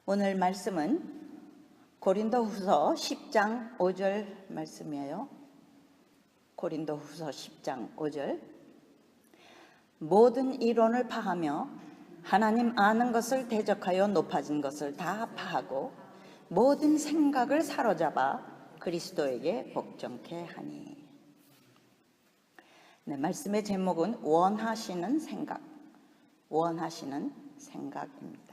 오늘 말씀은 고린도후서 10장 5절 말씀이에요. 고린도후서 10장 5절. 모든 이론을 파하며 하나님 아는 것을 대적하여 높아진 것을 다 파하고 모든 생각을 사로잡아 그리스도에게 복종케 하니. 네, 말씀의 제목은 원하시는 생각, 원하시는 생각입니다.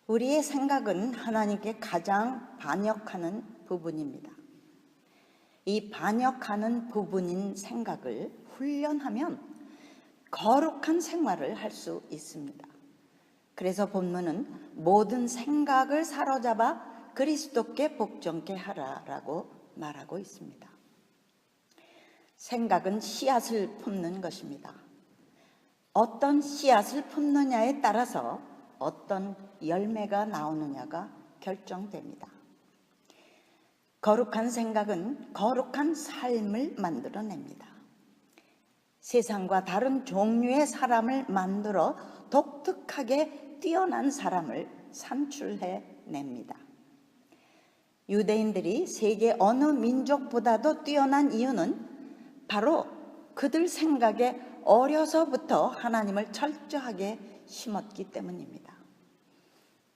우리의 생각은 하나님께 가장 반역하는 부분입니다. 이 반역하는 부분인 생각을 훈련하면 거룩한 생활을 할 수 있습니다. 그래서 본문은 모든 생각을 사로잡아 그리스도께 복종케 하라라고 말하고 있습니다. 생각은 씨앗을 품는 것입니다. 어떤 씨앗을 품느냐에 따라서 어떤 열매가 나오느냐가 결정됩니다. 거룩한 생각은 거룩한 삶을 만들어냅니다. 세상과 다른 종류의 사람을 만들어 독특하게 뛰어난 사람을 산출해냅니다. 유대인들이 세계 어느 민족보다도 뛰어난 이유는 바로 그들 생각에 어려서부터 하나님을 철저하게 심었기 때문입니다.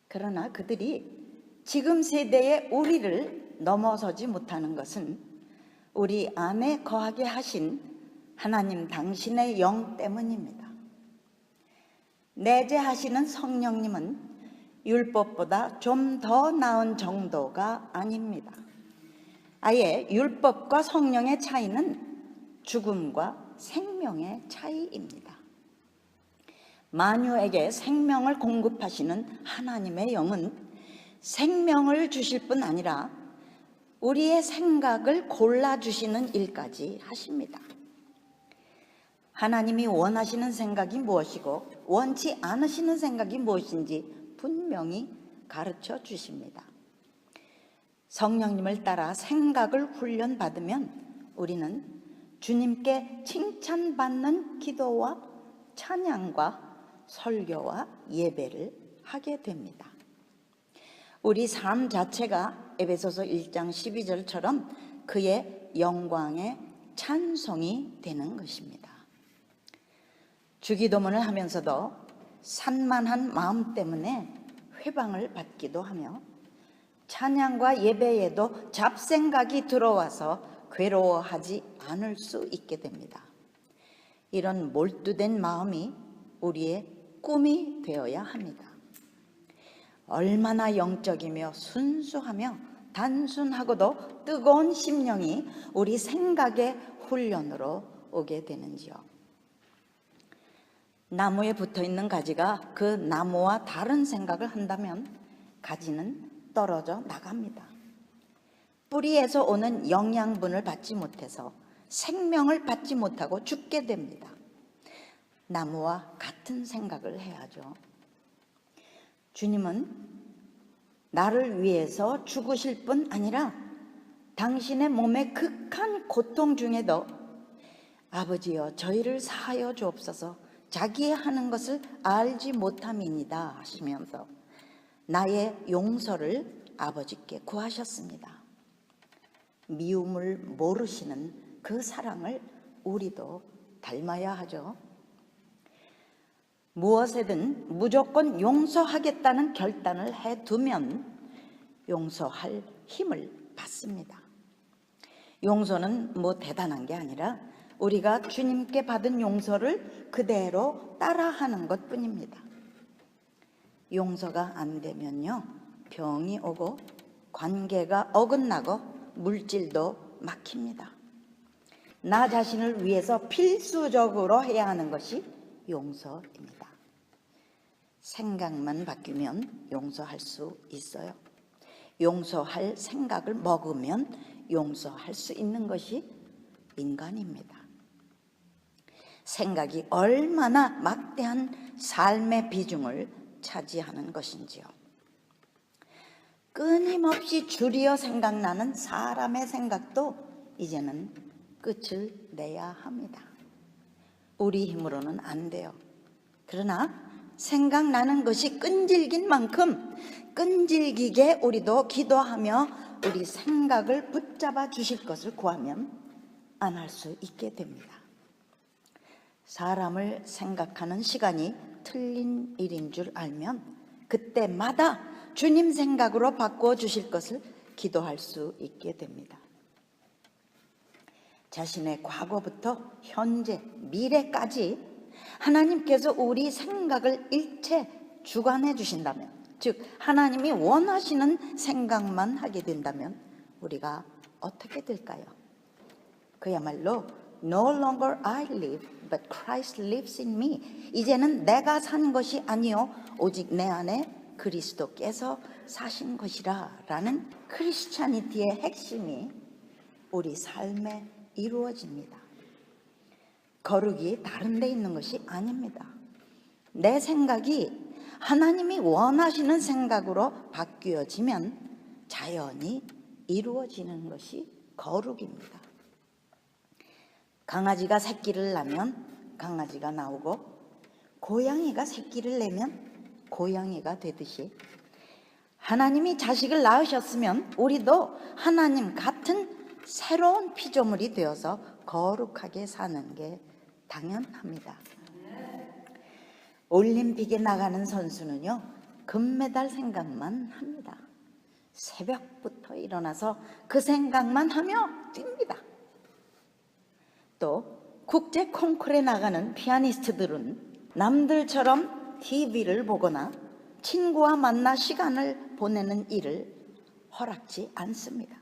그러나 그들이 지금 세대의 우리를 넘어서지 못하는 것은 우리 안에 거하게 하신 하나님 당신의 영 때문입니다. 내재하시는 성령님은 율법보다 좀 더 나은 정도가 아닙니다. 아예 율법과 성령의 차이는 죽음과 생명의 차이입니다. 만유에게 생명을 공급하시는 하나님의 영은 생명을 주실 뿐 아니라 우리의 생각을 골라주시는 일까지 하십니다. 하나님이 원하시는 생각이 무엇이고 원치 않으시는 생각이 무엇인지 분명히 가르쳐 주십니다. 성령님을 따라 생각을 훈련받으면 우리는 주님께 칭찬받는 기도와 찬양과 설교와 예배를 하게 됩니다. 우리 삶 자체가 에베소서 1장 12절처럼 그의 영광의 찬송이 되는 것입니다. 주기도문을 하면서도 산만한 마음 때문에 회방을 받기도 하며 찬양과 예배에도 잡생각이 들어와서 괴로워하지 않을 수 있게 됩니다. 이런 몰두된 마음이 우리의 꿈이 되어야 합니다. 얼마나 영적이며 순수하며 단순하고도 뜨거운 심령이 우리 생각의 훈련으로 오게 되는지요. 나무에 붙어있는 가지가 그 나무와 다른 생각을 한다면 가지는 떨어져 나갑니다. 뿌리에서 오는 영양분을 받지 못해서 생명을 받지 못하고 죽게 됩니다. 나무와 같은 생각을 해야죠. 주님은 나를 위해서 죽으실 뿐 아니라 당신의 몸의 극한 고통 중에도 아버지여 저희를 사하여 주옵소서 자기의 하는 것을 알지 못함이니이다 하시면서 나의 용서를 아버지께 구하셨습니다. 미움을 모르시는 그 사랑을 우리도 닮아야 하죠. 무엇에든 무조건 용서하겠다는 결단을 해두면 용서할 힘을 받습니다. 용서는 뭐 대단한 게 아니라 우리가 주님께 받은 용서를 그대로 따라하는 것뿐입니다. 용서가 안 되면요, 병이 오고 관계가 어긋나고 물질도 막힙니다. 나 자신을 위해서 필수적으로 해야 하는 것이 용서입니다. 생각만 바뀌면 용서할 수 있어요. 용서할 생각을 먹으면 용서할 수 있는 것이 인간입니다. 생각이 얼마나 막대한 삶의 비중을 차지하는 것인지요. 끊임없이 줄이어 생각나는 사람의 생각도 이제는 끝을 내야 합니다. 우리 힘으로는 안 돼요. 그러나 생각나는 것이 끈질긴 만큼 끈질기게 우리도 기도하며 우리 생각을 붙잡아 주실 것을 구하면 안 할 수 있게 됩니다. 사람을 생각하는 시간이 틀린 일인 줄 알면 그때마다 주님 생각으로 바꾸어 주실 것을 기도할 수 있게 됩니다. 자신의 과거부터 현재, 미래까지 하나님께서 우리 생각을 일체 주관해 주신다면, 즉 하나님이 원하시는 생각만 하게 된다면 우리가 어떻게 될까요? 그야말로 No longer I live, but Christ lives in me. 이제는 내가 사는 것이 아니요 오직 내 안에 그리스도께서 사신 것이라 라는 크리스찬이티의 핵심이 우리 삶에 이루어집니다. 거룩이 다른 데 있는 것이 아닙니다. 내 생각이 하나님이 원하시는 생각으로 바뀌어지면 자연히 이루어지는 것이 거룩입니다. 강아지가 새끼를 낳으면 강아지가 나오고 고양이가 새끼를 내면 고양이가 되듯이 하나님이 자식을 낳으셨으면 우리도 하나님 같은 새로운 피조물이 되어서 거룩하게 사는 게 당연합니다. 올림픽에 나가는 선수는요, 금메달 생각만 합니다. 새벽부터 일어나서 그 생각만 하며 뜁니다. 또 국제 콩쿠르에 나가는 피아니스트들은 남들처럼 TV를 보거나 친구와 만나 시간을 보내는 일을 허락지 않습니다.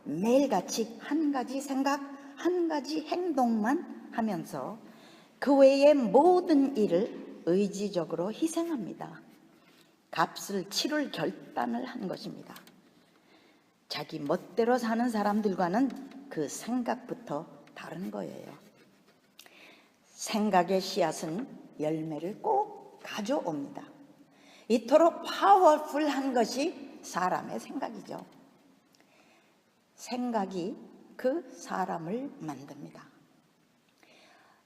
매일같이 한 가지 생각, 한 가지 행동만 하면서 그 외의 모든 일을 의지적으로 희생합니다. 값을 치를 결단을 한 것입니다. 자기 멋대로 사는 사람들과는 그 생각부터 다른 거예요. 생각의 씨앗은 열매를 꼭 가져옵니다. 이토록 파워풀한 것이 사람의 생각이죠. 생각이 그 사람을 만듭니다.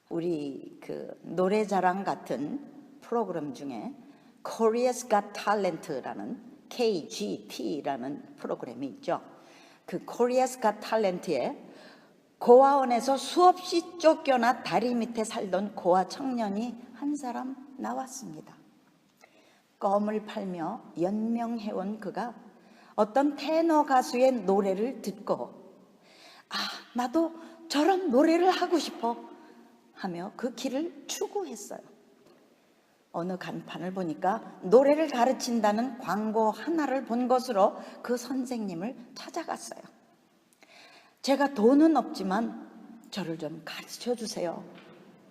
우리 그 노래자랑 같은 프로그램 중에 Korea's Got Talent라는 KGT라는 프로그램이 있죠. 그 Korea's Got Talent에 고아원에서 수없이 쫓겨나 다리 밑에 살던 고아 청년이 한 사람 나왔습니다. 껌을 팔며 연명해온 그가 어떤 테너 가수의 노래를 듣고 나도 저런 노래를 하고 싶어 하며 그 길을 추구했어요. 어느 간판을 보니까 노래를 가르친다는 광고 하나를 본 것으로 그 선생님을 찾아갔어요. 제가 돈은 없지만 저를 좀 가르쳐 주세요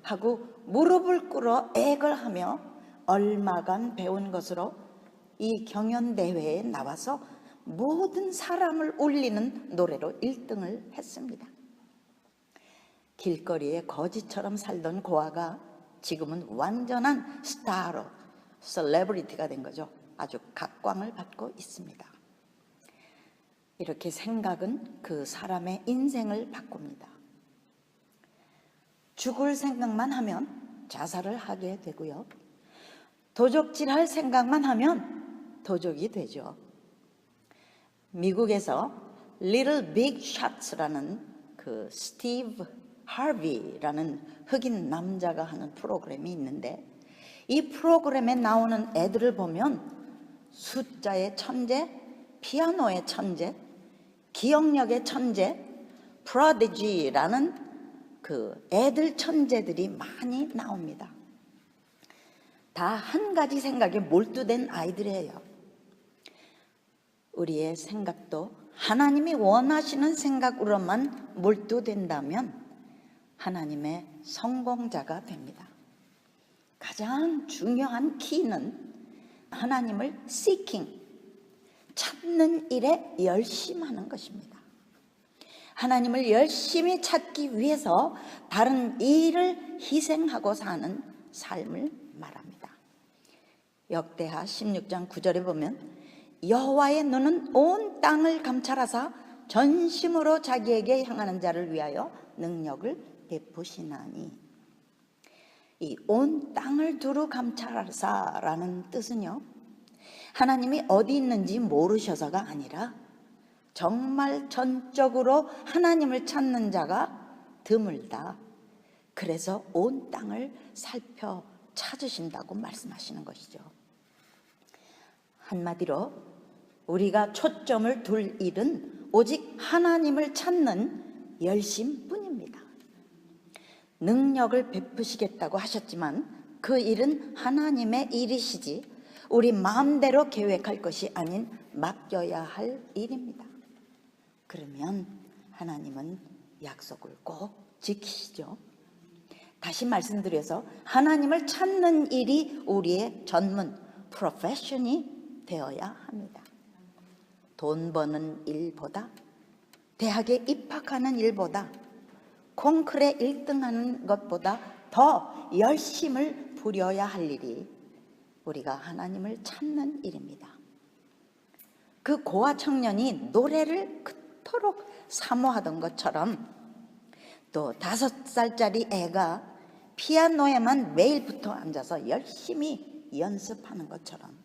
하고 무릎을 꿇어 애걸 하며 얼마간 배운 것으로 이 경연대회에 나와서 모든 사람을 울리는 노래로 1등을 했습니다. 길거리에 거지처럼 살던 고아가 지금은 완전한 스타로, 셀레브리티가 된 거죠. 아주 각광을 받고 있습니다. 이렇게 생각은 그 사람의 인생을 바꿉니다. 죽을 생각만 하면 자살을 하게 되고요. 도적질할 생각만 하면 도적이 되죠. 미국에서 Little Big Shots라는 그 스티브 하비라는 흑인 남자가 하는 프로그램이 있는데 이 프로그램에 나오는 애들을 보면 숫자의 천재, 피아노의 천재, 기억력의 천재, 프로디지라는 그 애들 천재들이 많이 나옵니다. 다 한 가지 생각에 몰두된 아이들이에요. 우리의 생각도 하나님이 원하시는 생각으로만 몰두된다면 하나님의 성공자가 됩니다. 가장 중요한 키는 하나님을 seeking, 찾는 일에 열심하는 것입니다. 하나님을 열심히 찾기 위해서 다른 일을 희생하고 사는 삶을 말합니다. 역대하 16장 9절에 보면 여호와의 눈은 온 땅을 감찰하사 전심으로 자기에게 향하는 자를 위하여 능력을 베푸시나니. 이 온 땅을 두루 감찰하사라는 뜻은요, 하나님이 어디 있는지 모르셔서가 아니라 정말 전적으로 하나님을 찾는 자가 드물다. 그래서 온 땅을 살펴 찾으신다고 말씀하시는 것이죠. 한마디로 우리가 초점을 둘 일은 오직 하나님을 찾는 열심뿐입니다. 능력을 베푸시겠다고 하셨지만 그 일은 하나님의 일이시지 우리 마음대로 계획할 것이 아닌 맡겨야 할 일입니다. 그러면 하나님은 약속을 꼭 지키시죠. 다시 말씀드려서 하나님을 찾는 일이 우리의 전문 프로페셔널이 되어야 합니다. 돈 버는 일보다, 대학에 입학하는 일보다, 콩쿠르에 1등하는 것보다 더 열심을 부려야 할 일이 우리가 하나님을 찾는 일입니다. 그 고아 청년이 노래를 그토록 사모하던 것처럼, 또 5살짜리 애가 피아노에만 매일 붙어 앉아서 열심히 연습하는 것처럼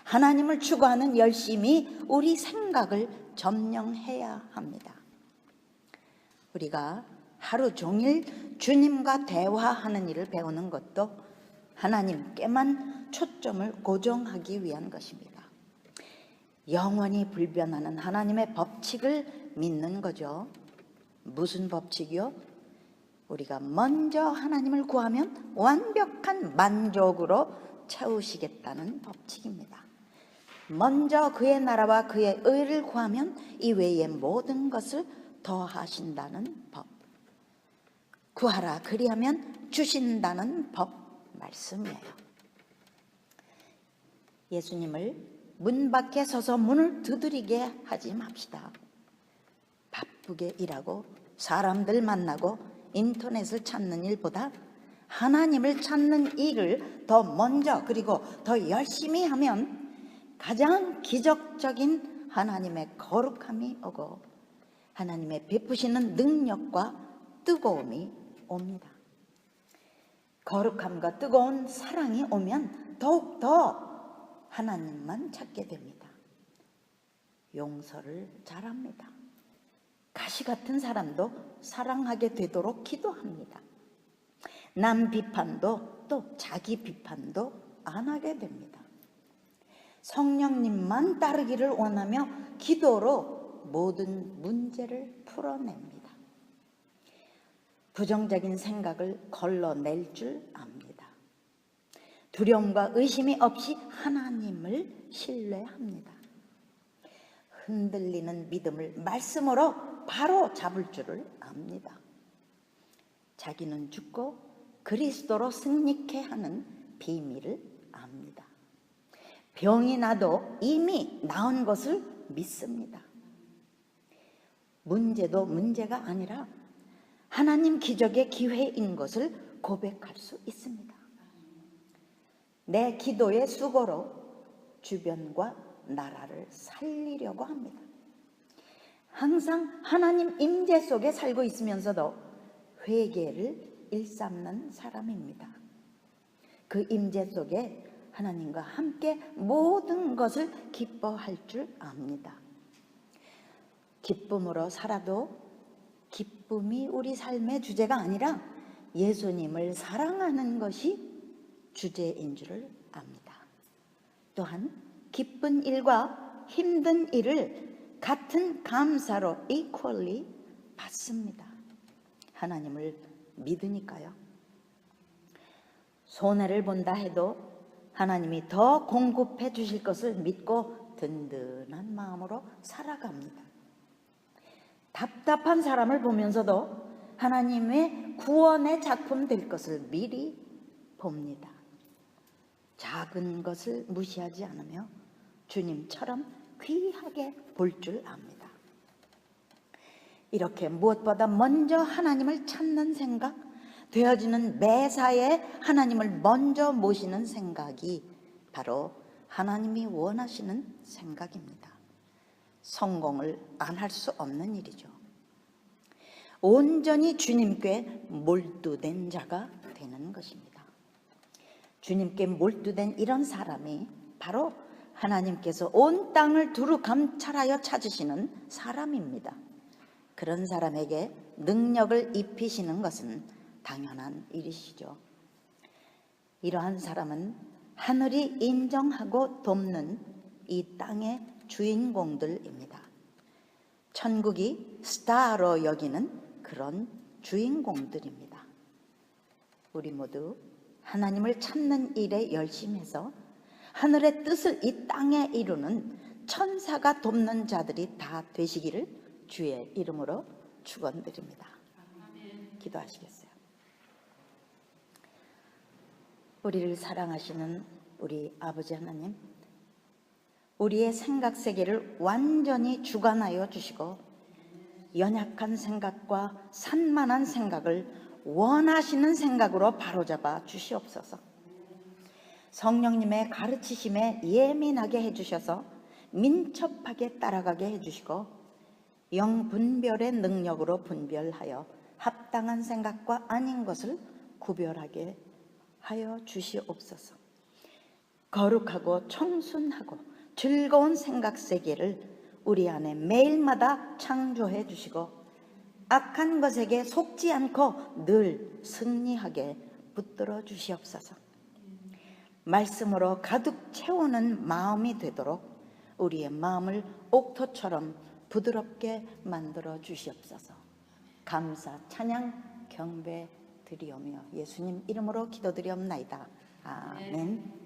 하나님을 추구하는 열심이 우리 생각을 점령해야 합니다. 우리가 하루 종일 주님과 대화하는 일을 배우는 것도 하나님께만 초점을 고정하기 위한 것입니다. 영원히 불변하는 하나님의 법칙을 믿는 거죠. 무슨 법칙이요? 우리가 먼저 하나님을 구하면 완벽한 만족으로 채우시겠다는 법칙입니다. 먼저 그의 나라와 그의 의를 구하면 이외의 모든 것을 더하신다는 법. 구하라 그리하면 주신다는 법 말씀이에요. 예수님을 문 밖에 서서 문을 두드리게 하지 맙시다. 바쁘게 일하고 사람들 만나고 인터넷을 찾는 일보다 하나님을 찾는 일을 더 먼저 그리고 더 열심히 하면 가장 기적적인 하나님의 거룩함이 오고 하나님의 베푸시는 능력과 뜨거움이 옵니다. 거룩함과 뜨거운 사랑이 오면 더욱더 하나님만 찾게 됩니다. 용서를 잘합니다. 가시 같은 사람도 사랑하게 되도록 기도합니다. 남 비판도 또 자기 비판도 안 하게 됩니다. 성령님만 따르기를 원하며 기도로 모든 문제를 풀어냅니다. 부정적인 생각을 걸러낼 줄 압니다. 두려움과 의심이 없이 하나님을 신뢰합니다. 흔들리는 믿음을 말씀으로 바로 잡을 줄을 압니다. 자기는 죽고 그리스도로 승리케 하는 비밀을 압니다. 병이 나도 이미 나은 것을 믿습니다. 문제도 문제가 아니라 하나님 기적의 기회인 것을 고백할 수 있습니다. 내 기도의 수고로 주변과 나라를 살리려고 합니다. 항상 하나님 임재 속에 살고 있으면서도 회개를 일삼는 사람입니다. 그 임재 속에 하나님과 함께 모든 것을 기뻐할 줄 압니다. 기쁨으로 살아도 기쁨이 우리 삶의 주제가 아니라 예수님을 사랑하는 것이 주제인 줄을 압니다. 또한 기쁜 일과 힘든 일을 같은 감사로 equally 받습니다. 하나님을 믿으니까요. 손해를 본다 해도 하나님이 더 공급해 주실 것을 믿고 든든한 마음으로 살아갑니다. 답답한 사람을 보면서도 하나님의 구원의 작품 될 것을 미리 봅니다. 작은 것을 무시하지 않으며 주님처럼 귀하게 볼 줄 압니다. 이렇게 무엇보다 먼저 하나님을 찾는 생각, 되어지는 매사에 하나님을 먼저 모시는 생각이 바로 하나님이 원하시는 생각입니다. 성공을 안 할 수 없는 일이죠. 온전히 주님께 몰두된 자가 되는 것입니다. 주님께 몰두된 이런 사람이 바로 하나님께서 온 땅을 두루 감찰하여 찾으시는 사람입니다. 그런 사람에게 능력을 입히시는 것은 당연한 일이시죠. 이러한 사람은 하늘이 인정하고 돕는 이 땅의 주인공들입니다. 천국이 스타로 여기는 그런 주인공들입니다. 우리 모두 하나님을 찾는 일에 열심해서 하늘의 뜻을 이 땅에 이루는 천사가 돕는 자들이 다 되시기를 주의 이름으로 축원드립니다. 기도하시겠어요? 우리를 사랑하시는 우리 아버지 하나님, 우리의 생각 세계를 완전히 주관하여 주시고 연약한 생각과 산만한 생각을 원하시는 생각으로 바로잡아 주시옵소서. 성령님의 가르치심에 예민하게 해주셔서 민첩하게 따라가게 해주시고 영분별의 능력으로 분별하여 합당한 생각과 아닌 것을 구별하게 하여 주시옵소서. 거룩하고 청순하고 즐거운 생각 세계를 우리 안에 매일마다 창조해 주시고 악한 것에게 속지 않고 늘 승리하게 붙들어 주시옵소서. 말씀으로 가득 채우는 마음이 되도록 우리의 마음을 옥토처럼 부드럽게 만들어 주시옵소서. 감사, 찬양, 경배 드리오며 예수님 이름으로 기도드리옵나이다. 아멘.